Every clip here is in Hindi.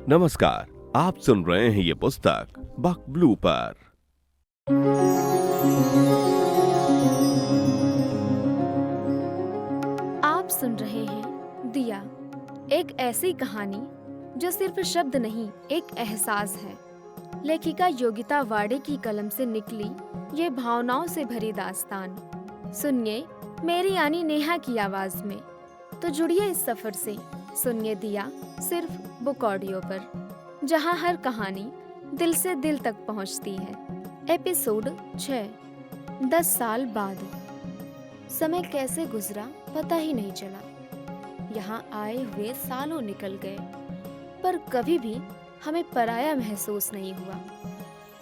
नमस्कार, आप सुन रहे हैं ये पुस्तक बक ब्लू पर। आप सुन रहे हैं दिया, एक ऐसी कहानी जो सिर्फ शब्द नहीं, एक एहसास है। लेखिका योगिता वाडे की कलम से निकली ये भावनाओं से भरी दास्तान सुनिए मेरी यानी नेहा की आवाज में। तो जुड़िए इस सफर से, सुनिए दिया सिर्फ बुक ऑडियो पर, जहां हर कहानी दिल से दिल तक पहुंचती है। एपिसोड 6, 10 साल बाद। समय कैसे गुजरा पता ही नहीं चला। यहाँ आए हुए सालों निकल गए, पर कभी भी हमें पराया महसूस नहीं हुआ।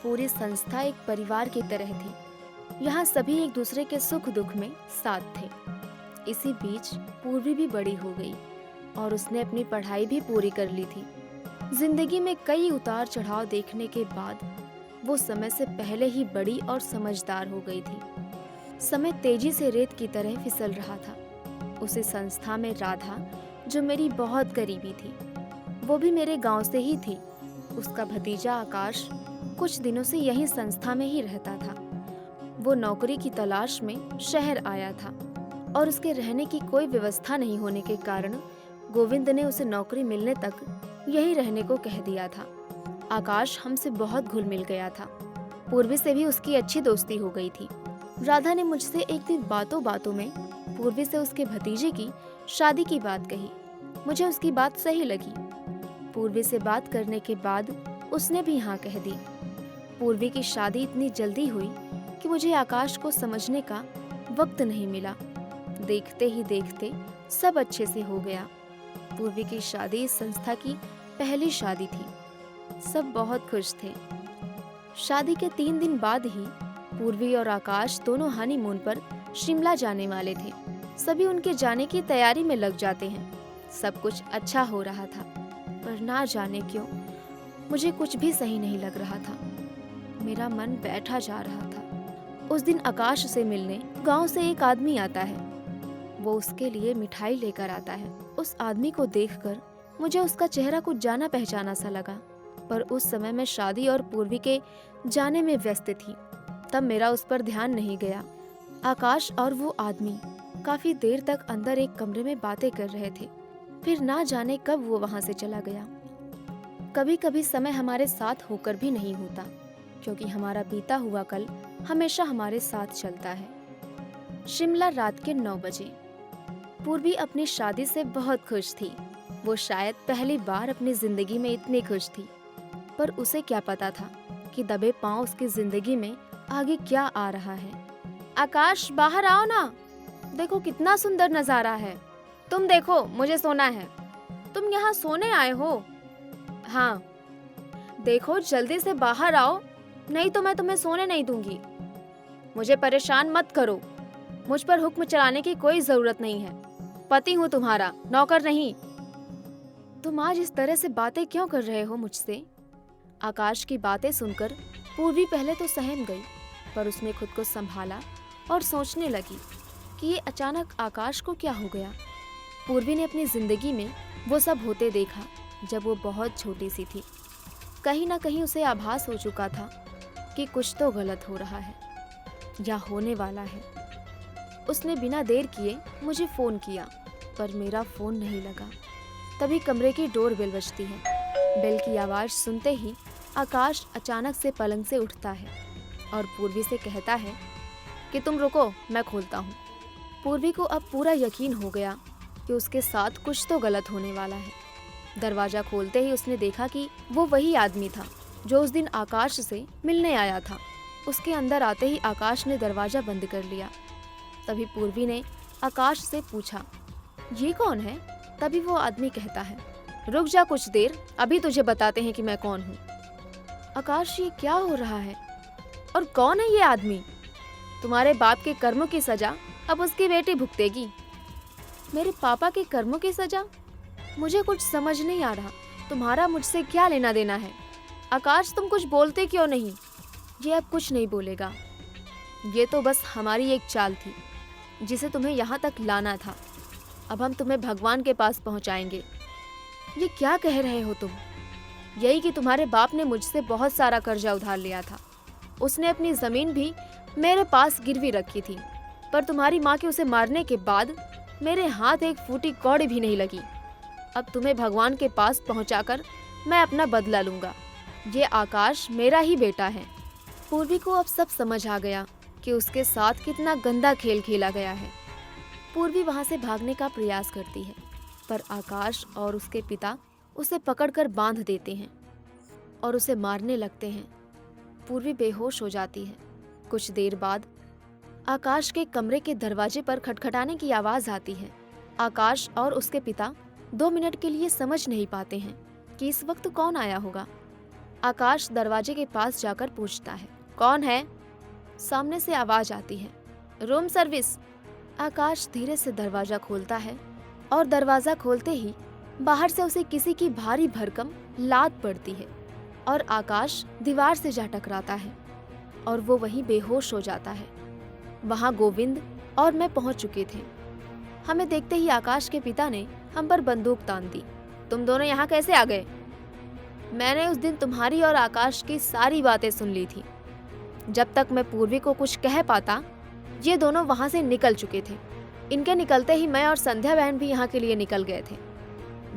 पूरी संस्था एक परिवार की तरह थी। यहाँ सभी एक दूसरे के सुख दुख में साथ थे। इसी बीच पूर्वी भी बड़ी हो गई और उसने अपनी पढ़ाई भी पूरी कर ली थी। जिंदगी में कई उतार चढ़ाव देखने के बाद वो समय से पहले ही बड़ी और समझदार हो गई थी। समय तेजी से रेत की तरह फिसल रहा था। उसी संस्था में राधा, जो मेरी बहुत करीबी थी, वो भी मेरे गांव से ही थी। उसका भतीजा आकाश कुछ दिनों से यही संस्था में ही रहता था। वो नौकरी की तलाश में शहर आया था और उसके रहने की कोई व्यवस्था नहीं होने के कारण गोविंद ने उसे नौकरी मिलने तक यही रहने को कह दिया था। आकाश हमसे बहुत घुल मिल गया था। पूर्वी से भी उसकी अच्छी दोस्ती हो गई थी। राधा ने मुझसे एक दिन बातों बातों में पूर्वी से उसके भतीजे की शादी की बात कही। मुझे उसकी बात सही लगी। पूर्वी से बात करने के बाद उसने भी हाँ कह दी। पूर्वी की शादी इतनी जल्दी हुई कि मुझे आकाश को समझने का वक्त नहीं मिला। देखते ही देखते सब अच्छे से हो गया। पूर्वी की शादी इस संस्था की पहली शादी थी। सब बहुत खुश थे। शादी के 3 दिन बाद ही पूर्वी और आकाश दोनों हनीमून पर शिमला जाने वाले थे। सभी उनके जाने की तैयारी में लग जाते हैं। सब कुछ अच्छा हो रहा था, पर ना जाने क्यों मुझे कुछ भी सही नहीं लग रहा था। मेरा मन बैठा जा रहा था। उस दिन आकाश से मिलने गांव से एक आदमी आता है। वो उसके लिए मिठाई लेकर आता है। उस आदमी को देखकर मुझे उसका चेहरा कुछ जाना पहचाना सा लगा, पर उस समय मैं शादी और पूर्वी के जाने में व्यस्त थी, तब मेरा उस पर ध्यान नहीं गया। आकाश और वो आदमी काफी देर तक अंदर एक कमरे में बातें कर रहे थे। फिर ना जाने कब वो वहां से चला गया। कभी कभी समय हमारे साथ होकर भी नहीं होता, क्योंकि हमारा बीता हुआ कल हमेशा हमारे साथ चलता है। शिमला रात के 9 बजे। पूर्वी अपनी शादी से बहुत खुश थी। वो शायद पहली बार अपनी जिंदगी में इतनी खुश थी, पर उसे क्या पता था कि दबे पांव उसकी जिंदगी में आगे क्या आ रहा है। आकाश, बाहर आओ ना, देखो कितना सुंदर नजारा है। तुम देखो, मुझे सोना है। तुम यहाँ सोने आए हो? हाँ। देखो जल्दी से बाहर आओ, नहीं तो मैं तुम्हें सोने नहीं दूंगी। मुझे परेशान मत करो। मुझ पर हुक्म चलाने की कोई जरूरत नहीं है। पति हूँ तुम्हारा, नौकर नहीं। तुम आज इस तरह से बातें क्यों कर रहे हो मुझसे? आकाश की बातें सुनकर पूर्वी पहले तो सहम गई, पर उसने खुद को संभाला और सोचने लगी कि ये अचानक आकाश को क्या हो गया। पूर्वी ने अपनी जिंदगी में वो सब होते देखा जब वो बहुत छोटी सी थी। कहीं ना कहीं उसे आभास हो चुका था कि कुछ तो गलत हो रहा है या होने वाला है। उसने बिना देर किए मुझे फोन किया, पर मेरा फोन नहीं लगा। तभी कमरे की डोर बेल बजती है। बेल की आवाज सुनते ही आकाश अचानक से पलंग से उठता है और पूर्वी से कहता है कि तुम रुको, मैं खोलता हूँ। पूर्वी को अब पूरा यकीन हो गया कि उसके साथ कुछ तो गलत होने वाला है। दरवाजा खोलते ही उसने देखा कि वो वही आदमी था जो उस दिन आकाश से मिलने आया था। उसके अंदर आते ही आकाश ने दरवाजा बंद कर लिया। तभी पूर्वी ने आकाश से पूछा, ये कौन है? तभी वो आदमी कहता है, रुक जा कुछ देर, अभी तुझे बताते हैं कि मैं कौन हूँ। आकाश, ये क्या हो रहा है और कौन है ये आदमी? तुम्हारे बाप के कर्मों की सजा अब उसकी बेटी भुगतेगी। मेरे पापा के कर्मों की सजा? मुझे कुछ समझ नहीं आ रहा। तुम्हारा मुझसे क्या लेना देना है? आकाश, तुम कुछ बोलते क्यों नहीं? ये अब कुछ नहीं बोलेगा। ये तो बस हमारी एक चाल थी जिसे तुम्हें यहाँ तक लाना था। अब हम तुम्हें भगवान के पास पहुँचाएंगे। ये क्या कह रहे हो तुम? यही कि तुम्हारे बाप ने मुझसे बहुत सारा कर्जा उधार लिया था। उसने अपनी जमीन भी मेरे पास गिरवी रखी थी, पर तुम्हारी माँ के उसे मारने के बाद मेरे हाथ एक फूटी कौड़ी भी नहीं लगी। अब तुम्हें भगवान के पास पहुंचाकर मैं अपना बदला लूंगा। ये आकाश मेरा ही बेटा है। पूर्वी को अब सब समझ आ गया कि उसके साथ कितना गंदा खेल खेला गया है। पूर्वी वहां से भागने का प्रयास करती है, पर आकाश और उसके पिता उसे पकड़कर बांध देते हैं और उसे मारने लगते हैं। पूर्वी बेहोश हो जाती है। कुछ देर बाद आकाश के कमरे के दरवाजे पर खटखटाने की आवाज आती है। आकाश और उसके पिता 2 मिनट के लिए समझ नहीं पाते हैं कि इस वक्त कौन आया होगा। आकाश दरवाजे के पास जाकर पूछता है, कौन है? सामने से आवाज आती है, रूम सर्विस। आकाश धीरे से दरवाजा खोलता है और दरवाजा खोलते ही बाहर से उसे किसी की भारी भरकम लात पड़ती है और आकाश दीवार से जा टकराता है और वो वहीं बेहोश हो जाता है। वहां गोविंद और मैं पहुंच चुके थे। हमें देखते ही आकाश के पिता ने हम पर बंदूक तान दी। तुम दोनों यहाँ कैसे आ गए? मैंने उस दिन तुम्हारी और आकाश की सारी बातें सुन ली थी। जब तक मैं पूर्वी को कुछ कह पाता, ये दोनों वहां से निकल चुके थे। इनके निकलते ही मैं और संध्या बहन भी यहाँ के लिए निकल गए थे।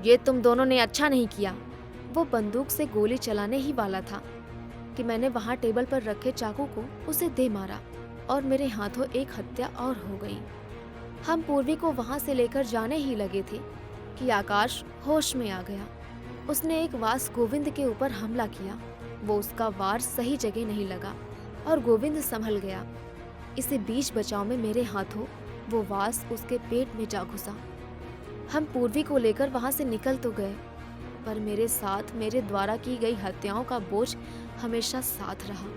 ये तुम दोनों ने अच्छा नहीं किया। वो बंदूक से गोली चलाने ही वाला था कि मैंने वहां टेबल पर रखे चाकू को उसे दे मारा और मेरे हाथों एक हत्या और हो गई। हम पूर्वी को वहां से लेकर जाने ही लगे थे कि आकाश होश में आ गया। उसने एक वास गोविंद के ऊपर हमला किया। वो उसका वार सही जगह नहीं लगा और गोविंद संभल गया। इसे बीच बचाव में मेरे हाथों वो वास उसके पेट में जा घुसा। हम पूर्वी को लेकर वहां से निकल तो गए, पर मेरे साथ मेरे द्वारा की गई हत्याओं का बोझ हमेशा साथ रहा।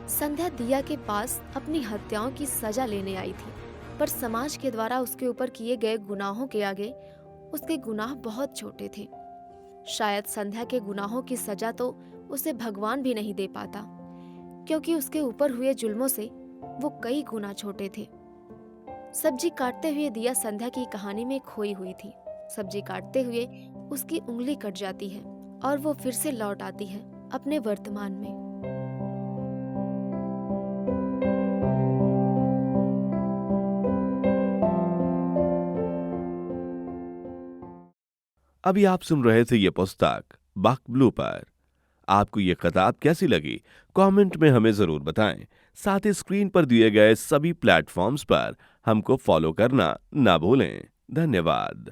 संध्या दिया के पास अपनी हत्याओं की सजा लेने आई थी, पर समाज के द्वारा उसके ऊपर किए गए गुनाहों के आगे उसके गुनाह बहुत छोटे थे। शायद संध्या के गुनाहों की सजा तो उसे भगवान भी नहीं दे पाता, क्योंकि उसके ऊपर हुए जुल्मों से वो कई गुना छोटे थे। सब्जी काटते हुए दिया संध्या की कहानी में खोई हुई थी। सब्जी काटते हुए उसकी उंगली कट जाती है और वो फिर से लौट आती है अपने वर्तमान में। अभी आप सुन रहे थे ये पुस्तक बक ब्लू पर। आपको ये किताब कैसी लगी कमेंट में हमें जरूर बताएं। साथ ही स्क्रीन पर दिए गए सभी प्लेटफॉर्म्स पर हमको फॉलो करना ना भूलें। धन्यवाद।